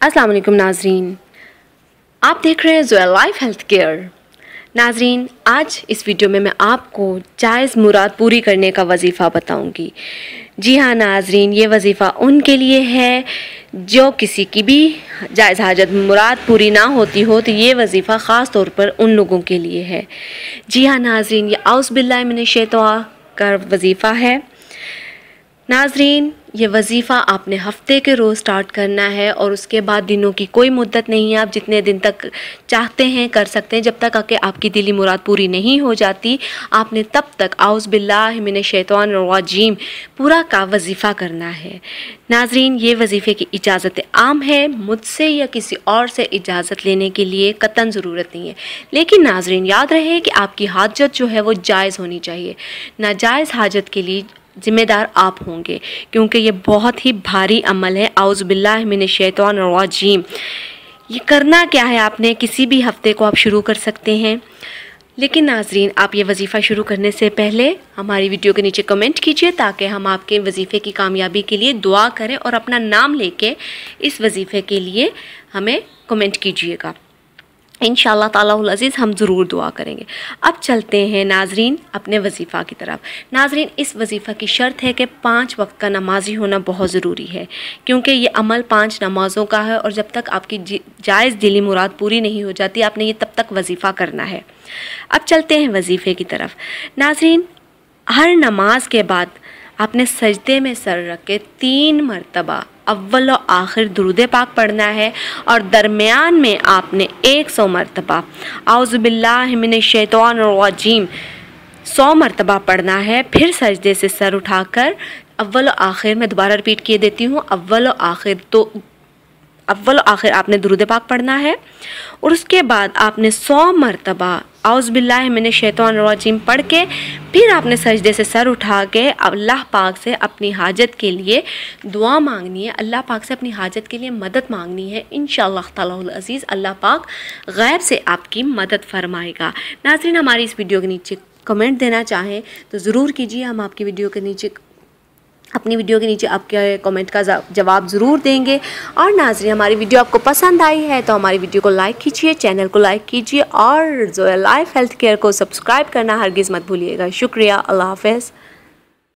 अस्सलाम वालेकुम नाजरीन, आप देख रहे हैं ज़ोया लाइफ हेल्थ केयर। नाजरीन, आज इस वीडियो में मैं आपको जायज़ मुराद पूरी करने का वजीफ़ा बताऊंगी। जी हाँ नाजरीन, ये वजीफ़ा उनके लिए है जो किसी की भी जायज़ हाजत मुराद पूरी ना होती हो, तो ये वजीफ़ा ख़ास तौर पर उन लोगों के लिए है। जी हाँ नाजरीन, ये औज़ु बिल्लाहि मिनश शैतानिर का वजीफ़ा है। नाजरीन, ये वजीफ़ा आपने हफ्ते के रोज़ स्टार्ट करना है और उसके बाद दिनों की कोई मुद्दत नहीं है। आप जितने दिन तक चाहते हैं कर सकते हैं, जब तक कि आपकी दिली मुराद पूरी नहीं हो जाती आपने तब तक औज़ु बिल्लाहि मिनश शैतानिर रजीम पूरा का वजीफ़ा करना है। नाजरीन, ये वजीफ़े की इजाज़त आम है, मुझसे या किसी और से इजाज़त लेने के लिए कतन ज़रूरत नहीं है। लेकिन नाजरीन याद रहे कि आपकी हाजत जो है वो जायज़ होनी चाहिए। नाजायज़ हाजत के लिए ज़िम्मेदार आप होंगे, क्योंकि ये बहुत ही भारी अमल है। औज़ु बिल्लाहि मिनश शैतानिर रजीम। ये करना क्या है, आपने किसी भी हफ्ते को आप शुरू कर सकते हैं। लेकिन नाजरीन, आप ये वजीफ़ा शुरू करने से पहले हमारी वीडियो के नीचे कमेंट कीजिए ताकि हम आपके वजीफ़े की कामयाबी के लिए दुआ करें, और अपना नाम लेके इस वजीफ़े के लिए हमें कमेंट कीजिएगा। इंशाअल्लाह तालाहुल अज़ीज़ हम ज़रूर दुआ करेंगे। अब चलते हैं नाजरीन अपने वजीफ़ा की तरफ। नाजरीन, इस वजीफ़ा की शर्त है कि 5 वक्त का नमाजी होना बहुत ज़रूरी है, क्योंकि ये अमल 5 नमाज़ों का है, और जब तक आपकी जायज़ दिली मुराद पूरी नहीं हो जाती आपने ये तब तक वजीफ़ा करना है। अब चलते हैं वजीफ़े की तरफ। नाजरीन, हर नमाज के बाद आपने सजदे में सर रख के 3 मरतबा अव्वल व आखिर दुरूद पाक पढ़ना है, और दरमियान में आपने 100 मरतबा औज़ु बिल्लाहि मिनश शैतानिर रजीम 100 मरतबा पढ़ना है। फिर सजदे से सर उठाकर अव्वल व आखिर, मैं दोबारा रिपीट किए देती हूँ, अव्वल व आखिर आपने दुरूद पाक पढ़ना है, और उसके बाद आपने 100 मरतबा औज़ु बिल्लाहि मिनश शैतानिर रजीम पढ़ के फिर आपने सजदे से सर उठा के अल्लाह पाक से अपनी हाजत के लिए दुआ मांगनी है, अल्लाह पाक से अपनी हाजत के लिए मदद मांगनी है। इंशाअल्लाह तालाहुल अज़ीज़ अल्लाह पाक गैब से आपकी मदद फरमाएगा। नाज़रीन, हमारी इस वीडियो के नीचे कमेंट देना चाहें तो ज़रूर कीजिए। हम आपकी वीडियो के नीचे अपनी वीडियो के नीचे आपके कमेंट का जवाब ज़रूर देंगे। और नाज़रीन, हमारी वीडियो आपको पसंद आई है तो हमारी वीडियो को लाइक कीजिए, चैनल को लाइक कीजिए, और ज़ोया लाइफ हेल्थ केयर को सब्सक्राइब करना हरगिज़ मत भूलिएगा। शुक्रिया, अल्लाह हाफ़िज़।